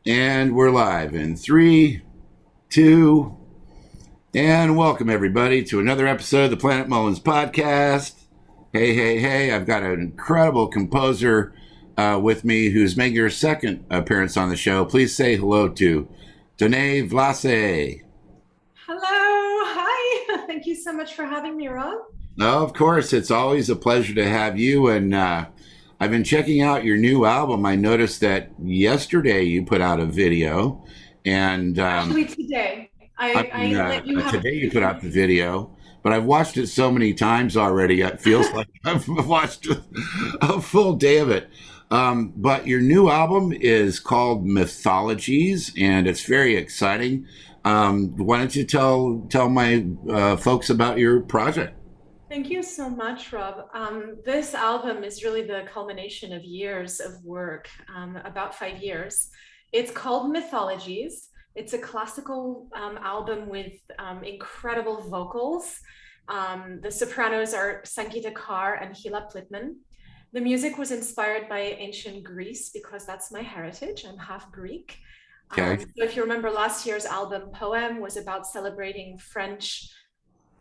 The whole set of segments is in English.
And we're live in 3, 2, and welcome everybody to another episode of the Planetmullins Podcast. Hey, I've got an incredible composer with me who's making her second appearance on the show. Please say hello to Danae Vlasse. Hello, hi. Thank you so much for having me, Rob. Of course, it's always a pleasure to have you. And I've been checking out your new album. I noticed that yesterday you put out a video, and Actually, today I let you have a today you put out the video. But I've watched it so many times already. It feels like I've watched a full day of it. But your new album is called Mythologies, and it's very exciting. Why don't you tell my folks about your project? Thank you so much, Rob. This album is really the culmination of years of work, about 5 years. It's called Mythologies. It's a classical album with incredible vocals. The sopranos are Sangeeta Kaur and Hila Plitman. The music was inspired by ancient Greece because that's my heritage. I'm half Greek. Okay. So if you remember last year's album, Poem, was about celebrating French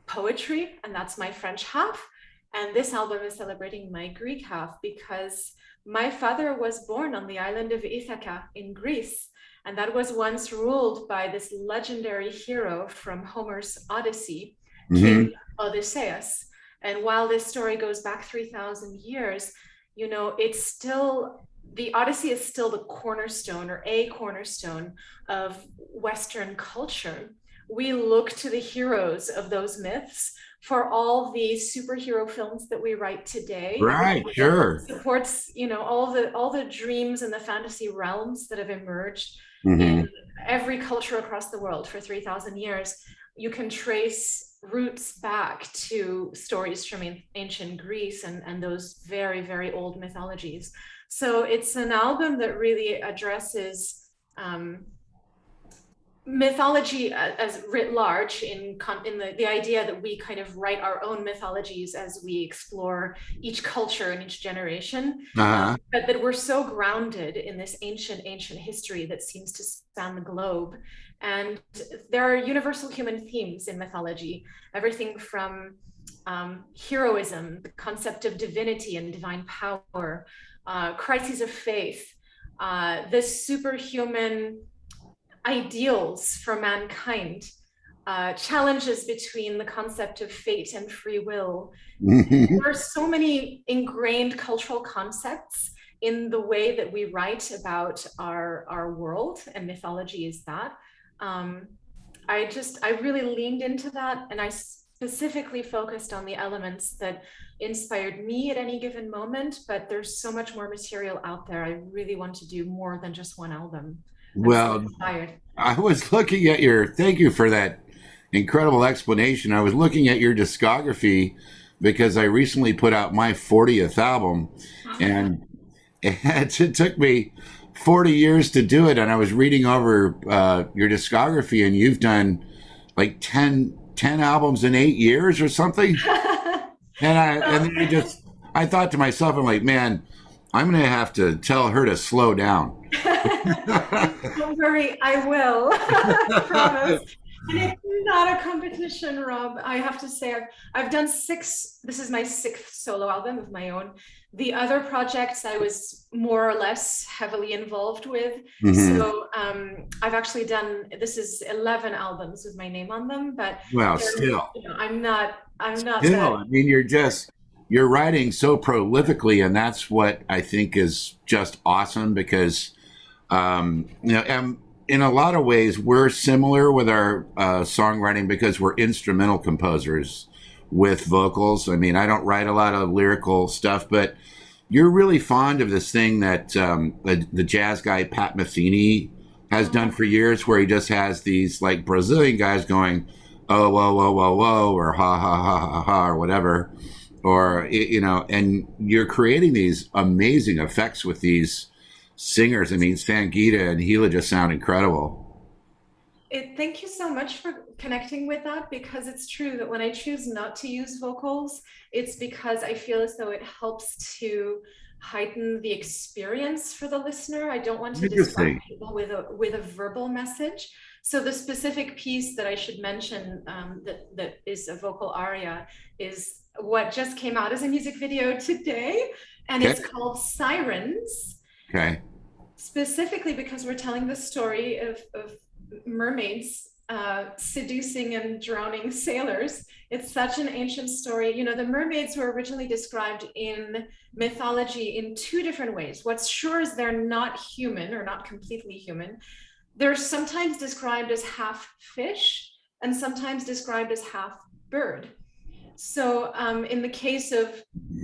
poetry, and that's my French half. And this album is celebrating my Greek half because my father was born on the island of Ithaca in Greece. And that was once ruled by this legendary hero from Homer's Odyssey, Mm-hmm. King Odysseus. And while this story goes back 3,000 years, it's still, the Odyssey is still the cornerstone or a cornerstone of Western culture. We look to the heroes of those myths for all the superhero films that we write today. Right, sure. Supports, all the dreams and the fantasy realms that have emerged Mm-hmm. in every culture across the world for 3,000 years. You can trace roots back to stories from ancient Greece and those very, very old mythologies. So it's an album that really addresses mythology as writ large in the idea that we kind of write our own mythologies as we explore each culture and each generation, Uh-huh. but that we're so grounded in this ancient history that seems to span the globe. And there are universal human themes in mythology, everything from heroism, the concept of divinity and divine power, crises of faith, the superhuman ideals for mankind, challenges between the concept of fate and free will. There are so many ingrained cultural concepts in the way that we write about our world, and mythology is that. I really leaned into that, and I specifically focused on the elements that inspired me at any given moment, but there's so much more material out there. I really want to do more than just one album. I'm so Well, inspired. I was looking at thank you for that incredible explanation. I was looking at your discography because I recently put out my 40th album, and it took me 40 years to do it. And I was reading over your discography, and you've done like ten albums in 8 years or something. And then I thought to myself, I'm like, man, I'm going to have to tell her to slow down. Don't worry, I will. I promise. And it's not a competition, Rob. I have to say, I've done six. This is my sixth solo album of my own. The other projects I was more or less heavily involved with. Hmm. So I've actually done, this is 11 albums with my name on them, but Well, still. I'm not Still, that. I mean, you're writing so prolifically, and that's what I think is just awesome because and in a lot of ways we're similar with our songwriting because we're instrumental composers with vocals. I mean, I don't write a lot of lyrical stuff, but you're really fond of this thing that the jazz guy Pat Metheny has done for years, where he just has these like Brazilian guys going, "Oh, whoa, whoa, whoa, whoa," or "ha, ha, ha, ha, ha," or whatever, or and you're creating these amazing effects with these singers. I mean, Sangeeta and Gila just sound incredible. Thank you so much for connecting with that, because it's true that when I choose not to use vocals, it's because I feel as though it helps to heighten the experience for the listener. I don't want to Interesting. distract people with a verbal message. So the specific piece that I should mention that is a vocal aria is what just came out as a music video today, and Okay. it's called Sirens. Okay. Specifically because we're telling the story of mermaids seducing and drowning sailors. It's such an ancient story. You know, the mermaids were originally described in mythology in two different ways. What's sure is they're not human, or not completely human. They're sometimes described as half fish and sometimes described as half bird. So in the case of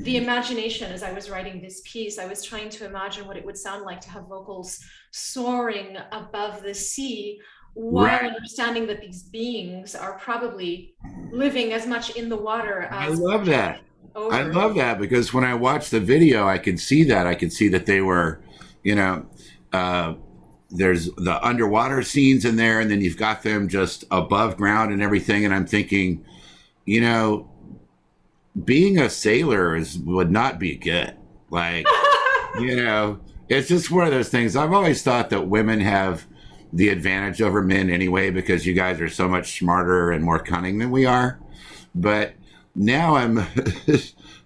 the imagination, as I was writing this piece, I was trying to imagine what it would sound like to have vocals soaring above the sea, while understanding that these beings are probably living as much in the water as I love that. over. I love that, because when I watched the video, I could see that. I could see that they were, you know, there's the underwater scenes in there, and then you've got them just above ground and everything. And I'm thinking, you know, being a sailor would not be good. Like, you know, it's just one of those things. I've always thought that women have the advantage over men anyway, because you guys are so much smarter and more cunning than we are. But now I'm,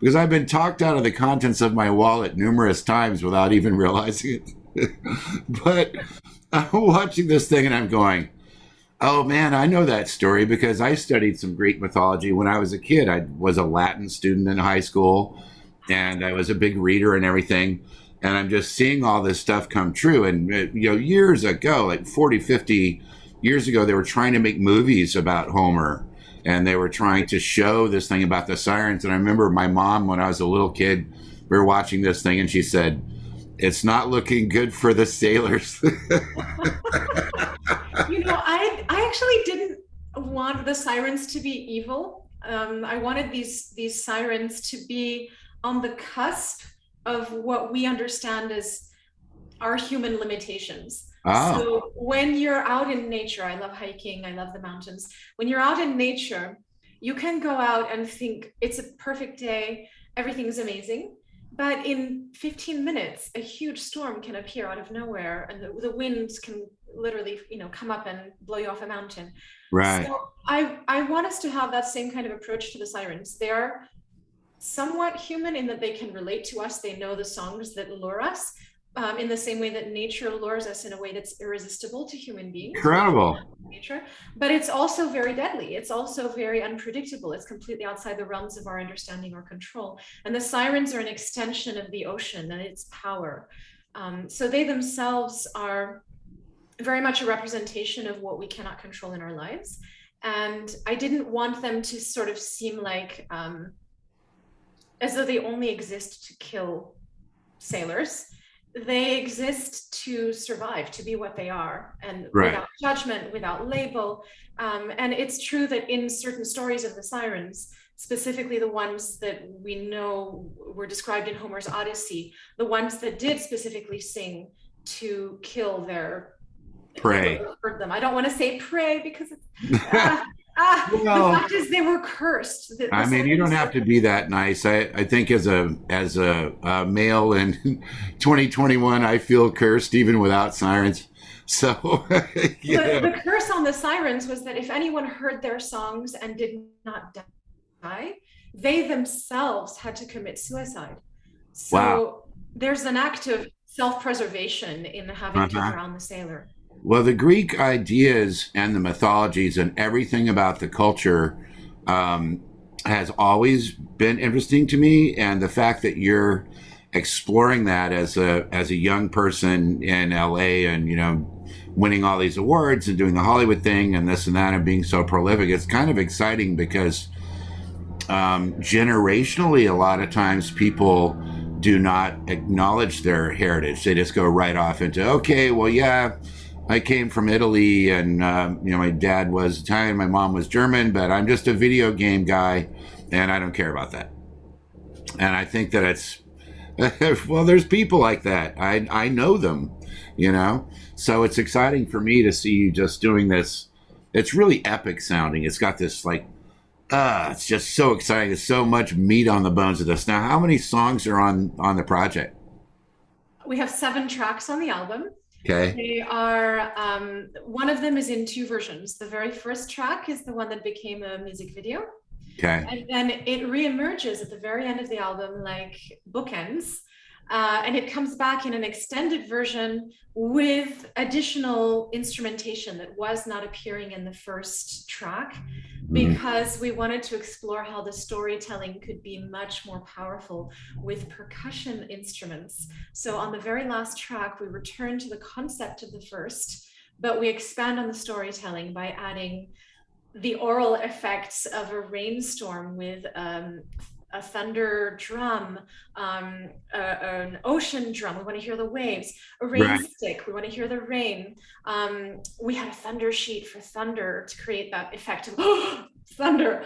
because I've been talked out of the contents of my wallet numerous times without even realizing it. But I'm watching this thing and I'm going, oh man, I know that story, because I studied some Greek mythology when I was a kid. I was a Latin student in high school, and I was a big reader and everything. And I'm just seeing all this stuff come true. And, you know, years ago, like 40, 50 years ago, they were trying to make movies about Homer, and they were trying to show this thing about the sirens. And I remember my mom, when I was a little kid, we were watching this thing, and she said, "It's not looking good for the sailors." You know, I actually didn't want the sirens to be evil. I wanted these sirens to be on the cusp of what we understand as our human limitations. Oh. So when you're out in nature, I love hiking, I love the mountains. When you're out in nature, you can go out and think it's a perfect day, everything's amazing. But in 15 minutes, a huge storm can appear out of nowhere, and the winds can literally, you know, come up and blow you off a mountain. Right. So I want us to have that same kind of approach to the sirens. They are somewhat human in that they can relate to us. They know the songs that lure us, in the same way that nature lures us in a way that's irresistible to human beings. Incredible. Nature, but it's also very deadly. It's also very unpredictable. It's completely outside the realms of our understanding or control. And the sirens are an extension of the ocean and its power. So they themselves are very much a representation of what we cannot control in our lives. And I didn't want them to sort of seem like as though they only exist to kill sailors. They exist to survive, to be what they are, and without judgment, without label. And it's true that in certain stories of the sirens, specifically the ones that we know were described in Homer's Odyssey, the ones that did specifically sing to kill their prey. I don't want to say prey because it's well, the fact is they were cursed. I mean, you don't have to be that nice. I think as a male in 2021, I feel cursed even without sirens. So the curse on the sirens was that if anyone heard their songs and did not die, they themselves had to commit suicide. So there's an act of self-preservation in having to drown the sailor. Well, the Greek ideas and the mythologies and everything about the culture has always been interesting to me. And the fact that you're exploring that as a young person in LA and, you know, winning all these awards and doing the Hollywood thing and this and that and being so prolific, it's kind of exciting because generationally, a lot of times people do not acknowledge their heritage. They just go right off into, okay, well, yeah, I came from Italy, and you know, my dad was Italian, my mom was German, but I'm just a video game guy, and I don't care about that. And I think that it's well, there's people like that. I know them, you know. So it's exciting for me to see you just doing this. It's really epic sounding. It's got this like, it's just so exciting. There's so much meat on the bones of this. Now, how many songs are on the project? We have 7 tracks on the album. Okay. They are, one of them is in 2 versions. The very first track is the one that became a music video. Okay. And then it reemerges at the very end of the album, like bookends. And it comes back in an extended version with additional instrumentation that was not appearing in the first track, because we wanted to explore how the storytelling could be much more powerful with percussion instruments. So on the very last track, we return to the concept of the first, but we expand on the storytelling by adding the aural effects of a rainstorm with a thunder drum, an ocean drum. We want to hear the waves. A rain Right. stick. We want to hear the rain. We had a thunder sheet for thunder to create that effect of thunder.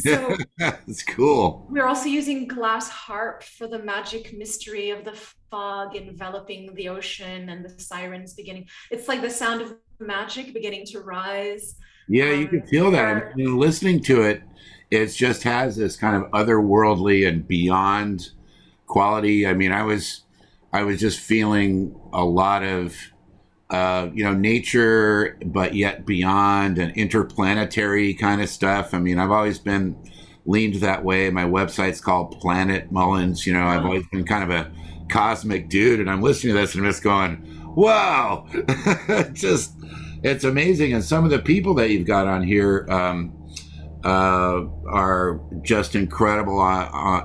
So That's cool. we're also using glass harp for the magic mystery of the fog enveloping the ocean and the sirens beginning. It's like the sound of magic beginning to rise. Yeah, you can feel that. Our And listening to it, it just has this kind of otherworldly and beyond quality. I mean, I was just feeling a lot of nature, but yet beyond and interplanetary kind of stuff. I mean, I've always been leaned that way. My website's called Planetmullins. You know, I've always been kind of a cosmic dude, and I'm listening to this and I'm just going, wow, just it's amazing. And some of the people that you've got on here are just incredible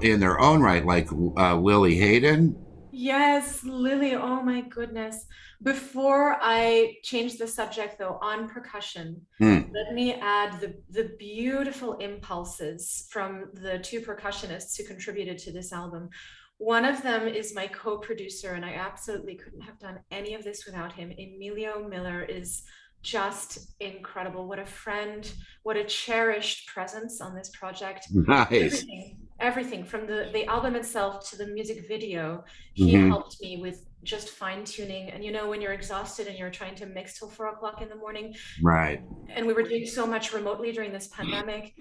in their own right, like Lily Hayden. Yes, Lily, oh my goodness. Before I change the subject though, on percussion, Hmm. let me add the beautiful impulses from the 2 percussionists who contributed to this album. One of them is my co-producer, and I absolutely couldn't have done any of this without him. Emilio Miller is just incredible. What a friend, what a cherished presence on this project. Nice. Everything from the album itself to the music video, he Hmm. helped me with just fine tuning. And you know, when you're exhausted and you're trying to mix till 4 o'clock in the morning, Right. and we were doing so much remotely during this pandemic,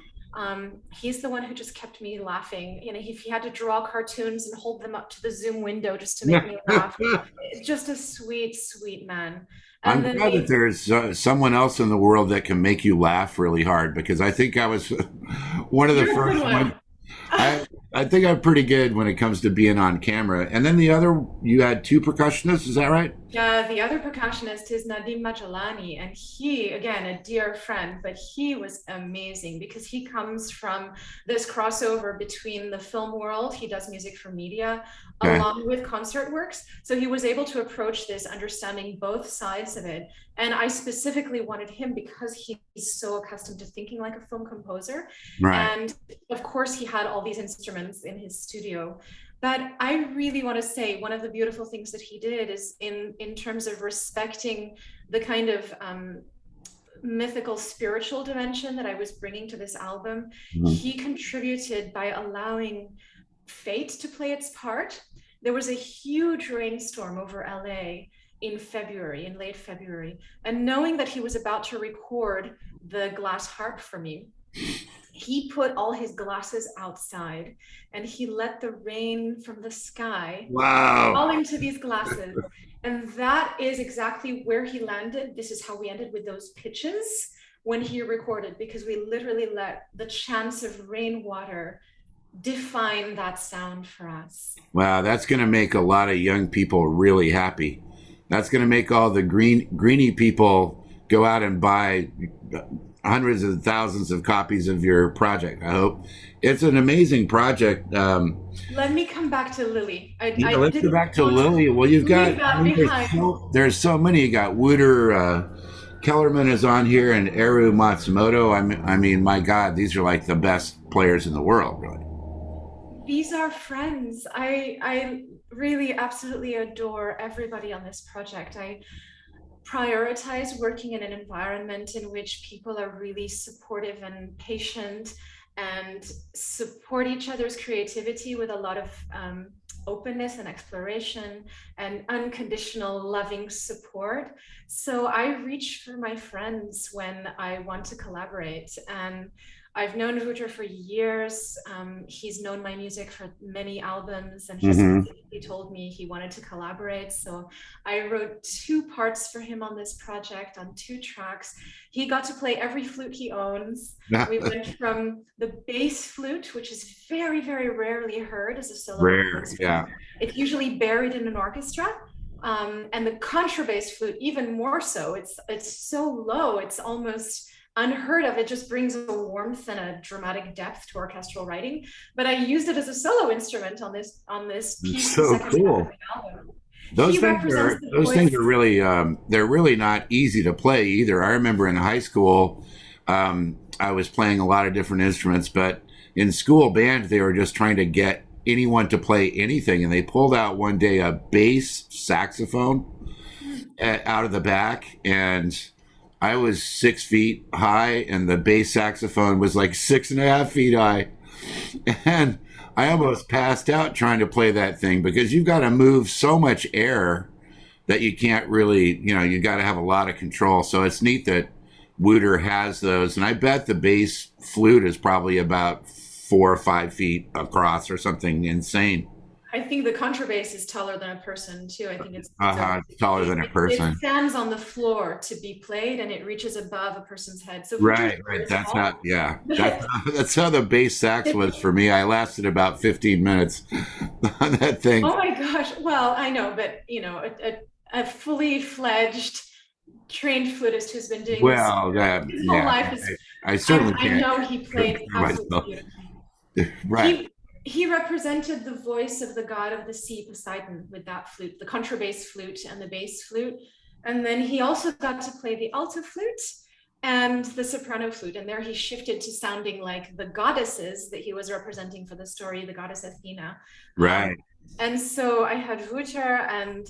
he's the one who just kept me laughing. You know, if he had to draw cartoons and hold them up to the Zoom window just to make me laugh, just a sweet, sweet man. I'm And then glad that there's someone else in the world that can make you laugh really hard, because I think I was one of the you're a good first ones. one. I I think I'm pretty good when it comes to being on camera. And then the other, you had 2 percussionists, is that right? Yeah, the other percussionist is Nadim Majalani, and he, again, a dear friend, but he was amazing because he comes from this crossover between the film world, he does music for media, Okay. along with concert works. So he was able to approach this understanding both sides of it. And I specifically wanted him because he's so accustomed to thinking like a film composer. Right. And of course, he had all these instruments in his studio. But I really want to say one of the beautiful things that he did is in terms of respecting the kind of mythical spiritual dimension that I was bringing to this album. Mhm. He contributed by allowing fate to play its part. There was a huge rainstorm over LA in February, in late February, and knowing that he was about to record the glass harp for me, he put all his glasses outside and he let the rain from the sky Wow. fall into these glasses. And that is exactly where he landed. This is how we ended with those pitches when he recorded, because we literally let the chance of rainwater define that sound for us. Wow, that's going to make a lot of young people really happy. That's going to make all the greeny people go out and buy hundreds of thousands of copies of your project. I hope it's an amazing project. Let me come back to Lily. Yeah, I let's go didn't back to want to Lily. Well, you've got, leave I that mean, behind. there's so many. You got Wooter, Kellerman is on here, and Eru Matsumoto. I mean, my God, these are like the best players in the world, really. These are friends. I really absolutely adore everybody on this project. I prioritize working in an environment in which people are really supportive and patient and support each other's creativity with a lot of openness and exploration and unconditional loving support. So I reach for my friends when I want to collaborate. And I've known Wouter for years. He's known my music for many albums, and he Hmm. specifically told me he wanted to collaborate. So I wrote two parts for him on this project on two tracks. He got to play every flute he owns. We went from the bass flute, which is very, very rarely heard as a solo Rare, instrument. yeah. It's usually buried in an orchestra. And the contrabass flute, even more so. It's so low, it's almost unheard of. It just brings a warmth and a dramatic depth to orchestral writing. But I used it as a solo instrument on this It's piece, the so second half of cool. the album. Those He things represents are the those things voice. are really they're really not easy to play either. I remember in high school, I was playing a lot of different instruments, but in school band they were just trying to get anyone to play anything, and they pulled out one day a bass saxophone out of the back, and I was 6 feet high, and the bass saxophone was like 6.5 feet high, and I almost passed out trying to play that thing because you've got to move so much air that you can't really, you got to have a lot of control. So it's neat that Wouter has those, and I bet the bass flute is probably about 4 or 5 feet across or something insane. I think the contrabass is taller than a person too. I think It's taller than a it person. stands on the floor to be played, and it reaches above a person's head. So Wouter's Right, right. very That's how, tall, yeah. That's but that's how the bass sax was for me. I lasted about 15 minutes on that thing. oh my gosh. Well, I know, but a fully fledged trained flutist who's been doing this Well, his whole yeah, life is. I certainly I can't know he played compare absolutely myself. beautifully. Right. He represented the voice of the god of the sea, Poseidon, with that flute, the contrabass flute and the bass flute. And then he also got to play the alto flute and the soprano flute. And there he shifted to sounding like the goddesses that he was representing for the story, the goddess Athena. Um, Right. and so I had Wouter, and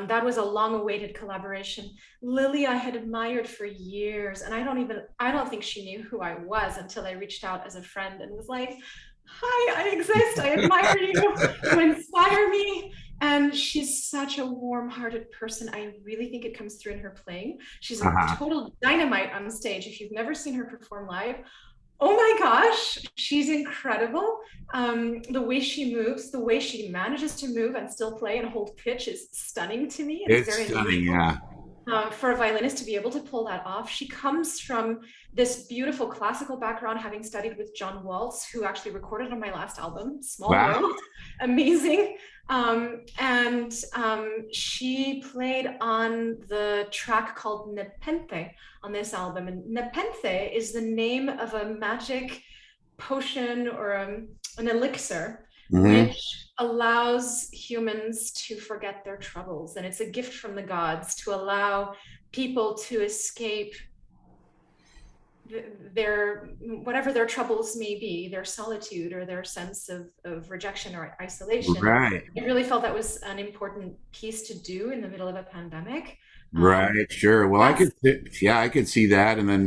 that was a long-awaited collaboration. Lily, I had admired for years, and I don't think she knew who I was until I reached out as a friend and was like, "Hi, I exist. I admire you inspire me." And she's such a warm-hearted person. I really think it comes through in her playing. She's a Uh-huh. total dynamite on stage. If you've never seen her perform live, oh my gosh, she's incredible. The way she moves, the way she manages to move and still play and hold pitch is stunning to me. It's It's very stunning, unusual yeah. for a violinist to be able to pull that off. She comes from this beautiful classical background, having studied with John Waltz, who actually recorded on my last album, Small Wow. World. Amazing. And she played on the track called Nepenthe on this album. And Nepenthe is the name of a magic potion or an elixir, Hmm. which allows humans to forget their troubles. And it's a gift from the gods to allow people to escape their whatever their troubles may be, their solitude or their sense of rejection or isolation. Right. I really felt that was an important piece to do in the middle of a pandemic. Right. Sure. Well, That's yeah, I could see that. And then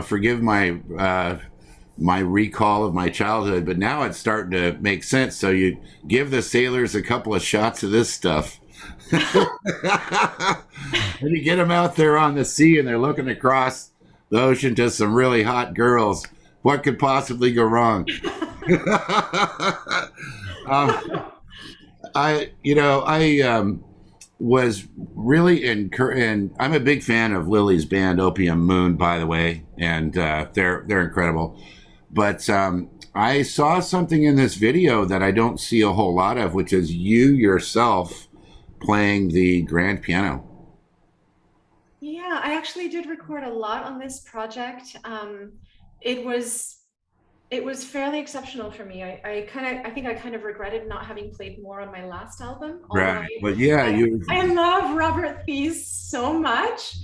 forgive my recall of my childhood, but now it's starting to make sense. So you give the sailors a couple of shots of this stuff. And you get them out there on the sea and they're looking across the ocean to some really hot girls. What could possibly go wrong? um, I was really and I'm a big fan of Lily's band Opium Moon, by the way, and they're incredible. But I saw something in this video that I don't see a whole lot of, which is you yourself playing the grand piano. Yeah, I actually did record a lot on this project. It was it was fairly exceptional for me. I think I kind of regretted not having played more on my last album, although Right. But yeah, you. I love Robert Thies so much.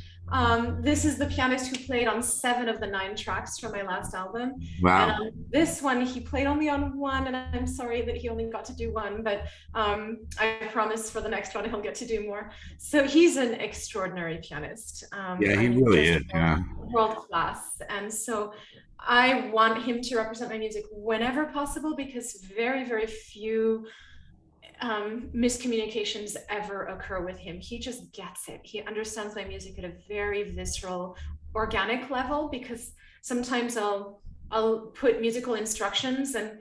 This is the pianist who played on 7 of the 9 tracks from my last album. And Wow. on this one, he played only on one, and I'm sorry that he only got to do one, but I promise for the next one he'll get to do more. So he's an extraordinary pianist. Yeah, I he mean, really just is. Yeah. world class. And so I want him to represent my music whenever possible, because very, very few miscommunications ever occur with him. He just gets it. He understands my music at a very visceral, organic level, because sometimes I'll put musical instructions, and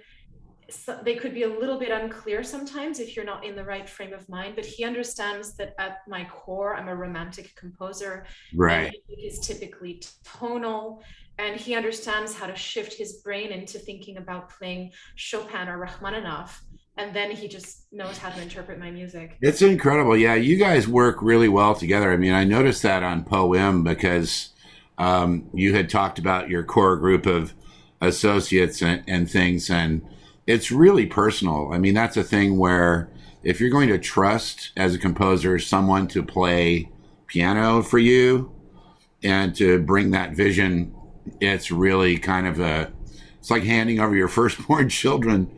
so they could be a little bit unclear sometimes if you're not in the right frame of mind, but he understands that at my core, I'm a romantic composer. My Right. music is typically tonal, and he understands how to shift his brain into thinking about playing Chopin or Rachmaninoff. And then he just knows how to interpret my music. It's incredible. Yeah, you guys work really well together. I mean, I noticed that on Poem because you had talked about your core group of associates and things, and it's really personal. I mean, that's a thing where if you're going to trust as a composer someone to play piano for you and to bring that vision, it's really kind of it's like handing over your firstborn children,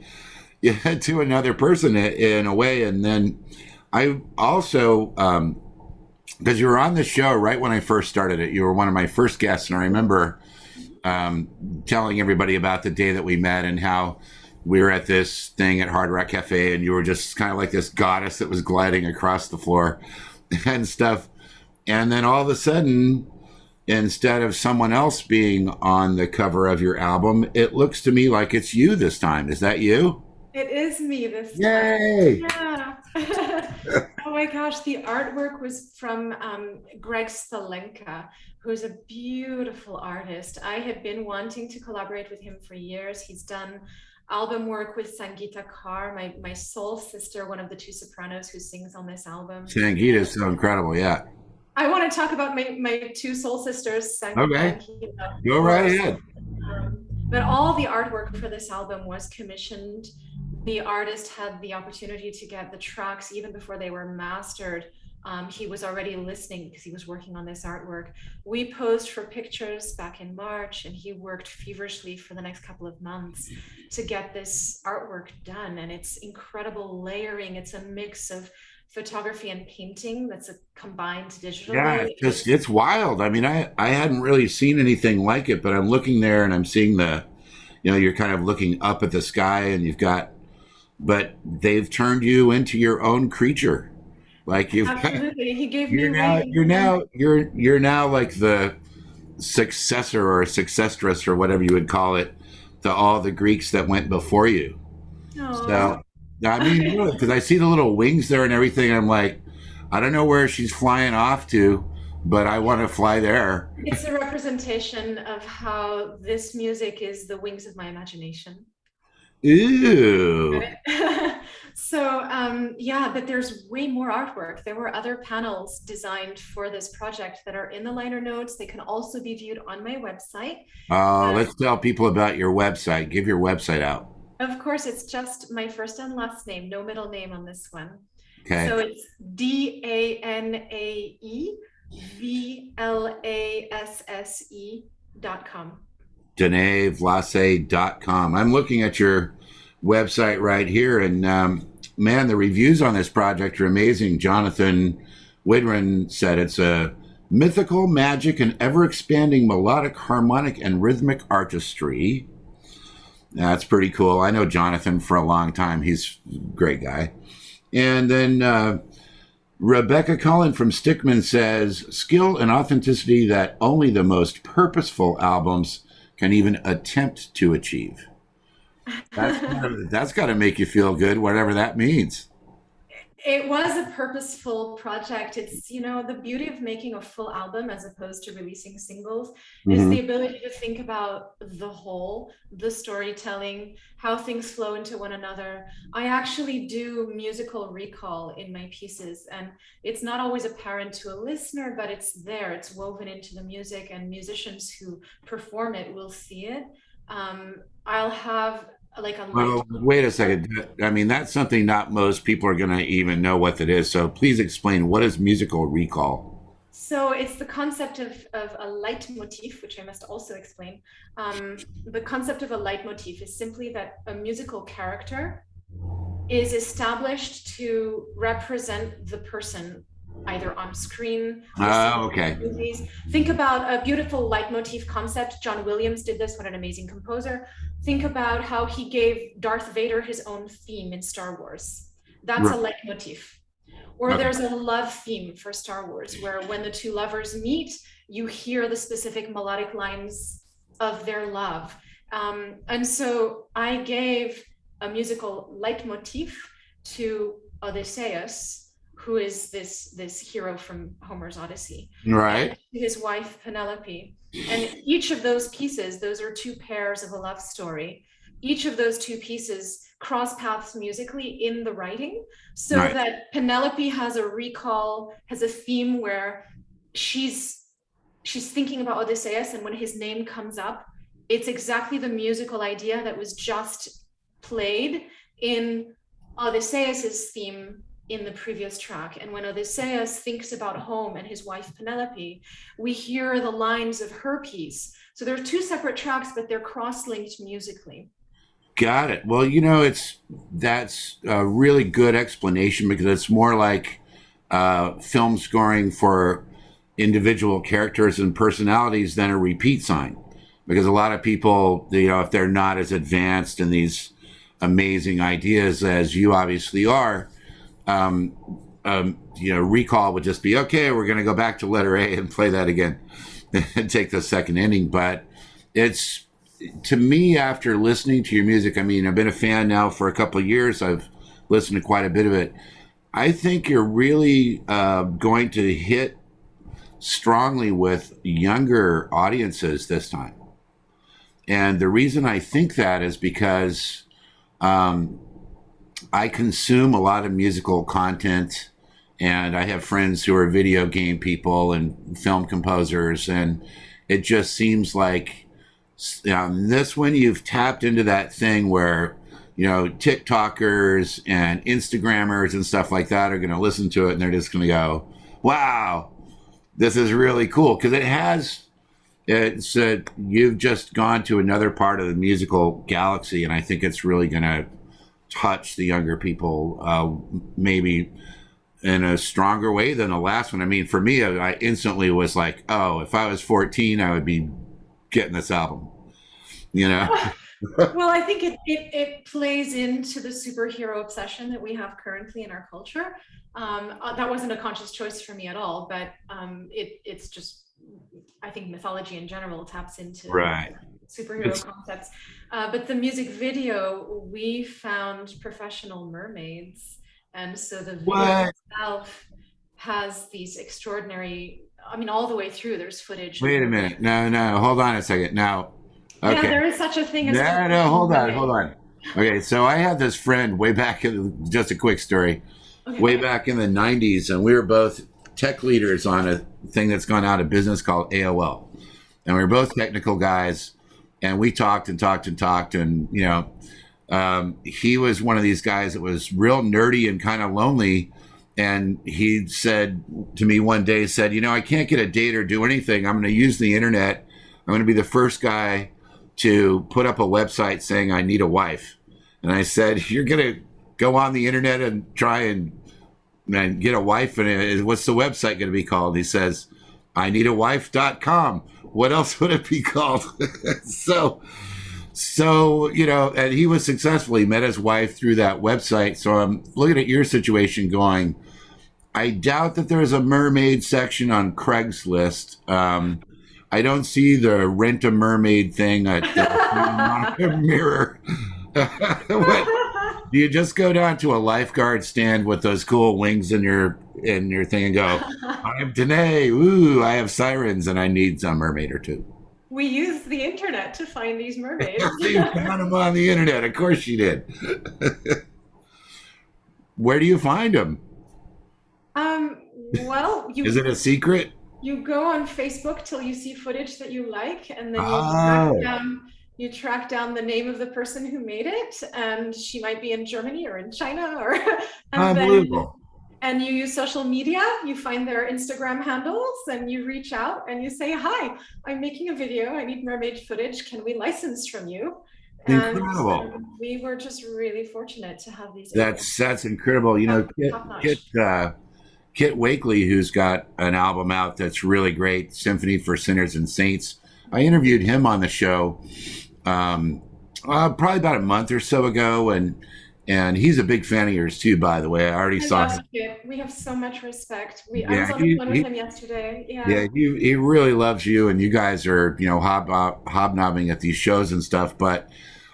yeah, to another person in a way. And then I also, because you were on the show right when I first started it, you were one of my first guests, and I remember telling everybody about the day that we met and how we were at this thing at Hard Rock Cafe, and you were just kind of like this goddess that was gliding across the floor and stuff. And then all of a sudden, instead of someone else being on the cover of your album, it looks to me like it's you this time. Is that you? It is me this time. Yay! Yeah. Oh my gosh, the artwork was from Greg Stalenka, who's a beautiful artist. I had been wanting to collaborate with him for years. He's done album work with Sangeeta Kaur, my soul sister, one of the two sopranos who sings on this album. Sangeeta is so incredible, yeah. I want to talk about my two soul sisters, Sangeeta Okay, and Keela. go right ahead. But all the artwork for this album was commissioned. The artist had the opportunity to get the tracks even before they were mastered. He was already listening because he was working on this artwork. We posed for pictures back in March, and he worked feverishly for the next couple of months to get this artwork done. And it's incredible layering. It's a mix of photography and painting that's a combined digital. Yeah, it's wild. I mean, I hadn't really seen anything like it, but I'm looking there and I'm seeing you're kind of looking up at the sky, and but they've turned you into your own creature. Like absolutely, he gave you're me now you're now like the successor or successtress or whatever you would call it to all the Greeks that went before you. Aww. So I mean, because I see the little wings there and everything, I'm like, I don't know where she's flying off to, but I want to fly there. It's a representation of how this music is the wings of my imagination. Ooh. So yeah, but there's way more artwork. There were other panels designed for this project that are in the liner notes. They can also be viewed on my website. Let's tell people about your website. Give your website out. Of course, it's just my first and last name, no middle name on this one. Okay. So it's DANAEVLASSE.com. DanaeVlasse.com. I'm looking at your website right here, and man, the reviews on this project are amazing. Jonathan Widren said it's a mythical, magic, and ever-expanding melodic, harmonic, and rhythmic artistry. That's pretty cool. I know Jonathan for a long time. He's a great guy. And then Rebecca Cullen from Stickman says, skill and authenticity that only the most purposeful albums can even attempt to achieve. That's got to make you feel good, whatever that means. It was a purposeful project. It's, the beauty of making a full album as opposed to releasing singles is the ability to think about the whole, the storytelling, how things flow into one another. I actually do musical recall in my pieces, and it's not always apparent to a listener, but it's there. It's woven into the music, and musicians who perform it will see it. I'll have well, wait a second. I mean, that's something not most people are going to even know what that is. So please explain, what is musical recall? So it's the concept of a leitmotif, which I must also explain. The concept of a leitmotif is simply that a musical character is established to represent the person, either on screen or okay. movies. Think about a beautiful leitmotif concept. John Williams did this. What an amazing composer. Think about how he gave Darth Vader his own theme in Star Wars. That's a leitmotif. Or there's a love theme for Star Wars, where when the two lovers meet, you hear the specific melodic lines of their love. And so I gave a musical leitmotif to Odysseus, who is this hero from Homer's Odyssey, and Right. his wife Penelope. And each of those pieces, those are two pairs of a love story. Each of those two pieces cross paths musically in the writing, so Right. that Penelope has a recall, has a theme where she's thinking about Odysseus, and when his name comes up, it's exactly the musical idea that was just played in Odysseus's theme in the previous track. And when Odysseus thinks about home and his wife Penelope, we hear the lines of her piece. So there are two separate tracks, but they're cross-linked musically. Got it. Well, that's a really good explanation, because it's more like film scoring for individual characters and personalities than a repeat sign. Because a lot of people, if they're not as advanced in these amazing ideas as you obviously are, recall would just be, okay, we're going to go back to letter A and play that again and take the second inning. But it's, to me, after listening to your music, I mean, I've been a fan now for a couple of years. I've listened to quite a bit of it. I think you're really going to hit strongly with younger audiences this time. And the reason I think that is because I consume a lot of musical content, and I have friends who are video game people and film composers, and it just seems like this one, you've tapped into that thing where TikTokers and Instagrammers and stuff like that are going to listen to it, and they're just going to go, wow, this is really cool. Because you've just gone to another part of the musical galaxy, and I think it's really going to touch the younger people, maybe in a stronger way than the last one. I mean, for me, I instantly was like, oh, if I was 14, I would be getting this album, Well, I think it plays into the superhero obsession that we have currently in our culture. That wasn't a conscious choice for me at all, but it's just, I think mythology in general taps into Right. superhero concepts. But the music video, we found professional mermaids. And so the video itself has these extraordinary, I mean, all the way through, there's footage. Wait a minute. No, hold on a second. Now, okay. Yeah, there is such a thing as hold on. Okay, so I had this friend way back in, just a quick story, way back in the 90s, and we were both tech leaders on a thing that's gone out of business called AOL. And we were both technical guys, and we talked, and he was one of these guys that was real nerdy and kind of lonely. And he said to me one day, I can't get a date or do anything. I'm going to use the internet. I'm going to be the first guy to put up a website saying I need a wife. And I said, you're going to go on the internet and try and get a wife? And what's the website going to be called? He says, ineedawife.com. What else would it be called? So, and he was successful. He met his wife through that website. So I'm looking at your situation going, I doubt that there's a mermaid section on Craigslist. I don't see the rent a mermaid thing at the Mirror. Do you just go down to a lifeguard stand with those cool wings in your thing and go, I'm Danae, ooh, I have sirens and I need some mermaid or two? We used the internet to find these mermaids. You found them on the internet. Of course you did. Where do you find them? Well, is it a secret? You go on Facebook till you see footage that you like, and then you track down the name of the person who made it, and she might be in Germany or in China, or unbelievable. And you use social media, you find their Instagram handles, and you reach out and you say, hi, I'm making a video, I need mermaid footage, can we license from you? Incredible. And we were just really fortunate to have these. That's incredible. Kit Wakely, who's got an album out that's really great, Symphony for Sinners and Saints. I interviewed him on the show probably about a month or so ago, and And he's a big fan of yours too, by the way. I already saw him. We have so much respect. I was Yeah, on the phone with him yesterday. yeah, he really loves you, and you guys are, you know, hobnobbing at these shows and stuff. But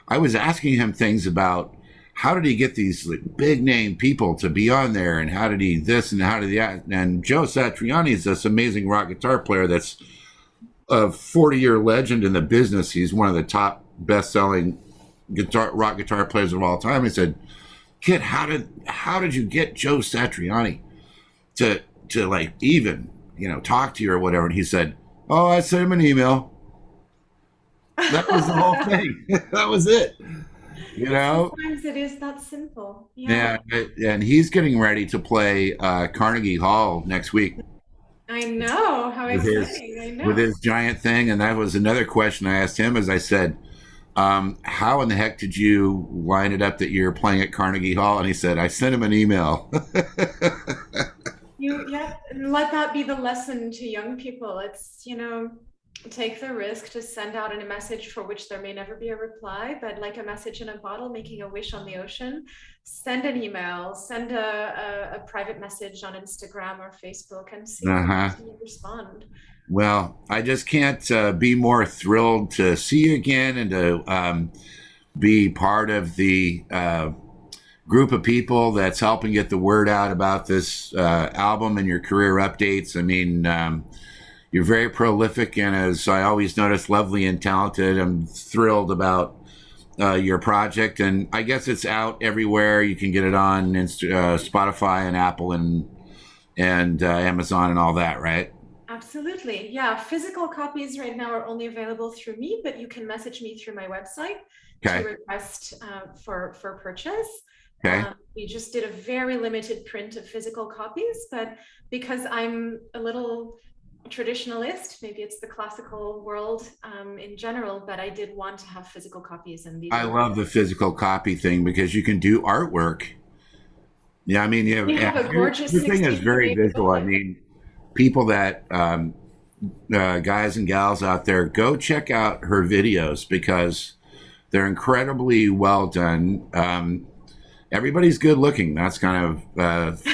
I was asking him things about how did he get these like, big name people to be on there, and how did he this and how did he that? And Joe Satriani is this amazing rock guitar player that's a 40-year legend in the business. He's one of the top best-selling rock guitar players of all time. He said, "Kid, how did you get Joe Satriani to like even, you know, talk to you or whatever?" And he said, "Oh, I sent him an email." That was the whole thing. That was it. You know, sometimes it is that simple. Yeah, and he's getting ready to play Carnegie Hall next week. I know, how exciting. I know. With his giant thing. And that was another question I asked him, as I said, how in the heck did you line it up that you're playing at Carnegie Hall? And he said, I sent him an email. Let that be the lesson to young people. It's, you know, take the risk to send out a message for which there may never be a reply, but like a message in a bottle, making a wish on the ocean, send an email, send a private message on Instagram or Facebook, and see if you respond. Well, I just can't be more thrilled to see you again and to be part of the group of people that's helping get the word out about this album and your career updates. I mean, you're very prolific, and as I always notice, lovely and talented. I'm thrilled about your project, and I guess it's out everywhere. You can get it on Spotify and Apple and Amazon and all that, right? Absolutely. Yeah. Physical copies right now are only available through me, but you can message me through my website to request for purchase. Okay. We just did a very limited print of physical copies, but because I'm a little traditionalist, maybe it's the classical world in general, but I did want to have physical copies. And I love the physical copy thing because you can do artwork. Yeah, I mean, you have a gorgeous. Your thing is very visual. I mean, people that guys and gals out there, go check out her videos because they're incredibly well done. Everybody's good looking. That's kind of that's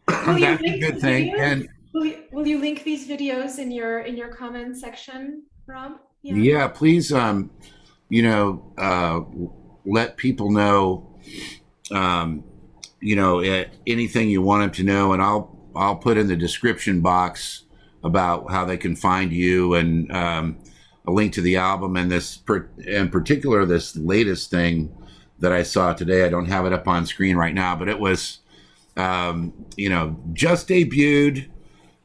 a good thing. And will you link these videos in your comment section, Rob? Yeah, please. You know, let people know. You know, anything you want them to know, and I'll put in the description box about how they can find you and a link to the album and in particular this latest thing that I saw today. I don't have it up on screen right now, but it was you know, just debuted.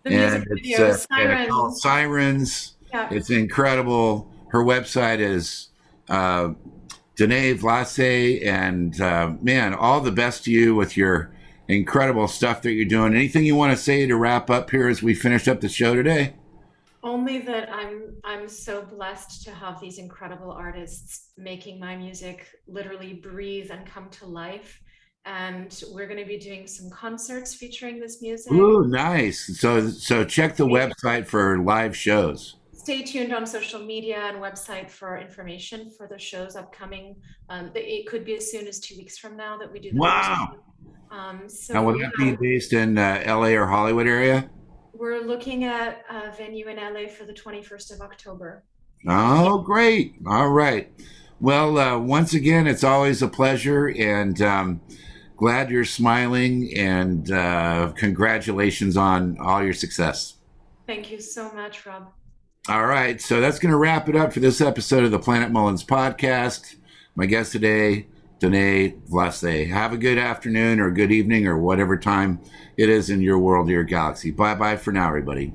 The music video, Sirens. Called Sirens. Yeah. It's incredible. Her website is Danae Vlasse, and man, all the best to you with your incredible stuff that you're doing. Anything you want to say to wrap up here as we finish up the show today? Only that I'm so blessed to have these incredible artists making my music literally breathe and come to life. And we're going to be doing some concerts featuring this music. Ooh, nice. So check the website for live shows. Stay tuned on social media and website for information for the shows upcoming. It could be as soon as 2 weeks from now that we do the Wow. So now, will that be based in LA or Hollywood area? We're looking at a venue in LA for the 21st of October. Oh, great. All right. Well, once again, it's always a pleasure, and glad you're smiling, and congratulations on all your success. Thank you so much, Rob. All right. So that's going to wrap it up for this episode of the Planetmullins Podcast. My guest today, Danae Vlasse. Have a good afternoon or good evening or whatever time it is in your world, your galaxy. Bye-bye for now, everybody.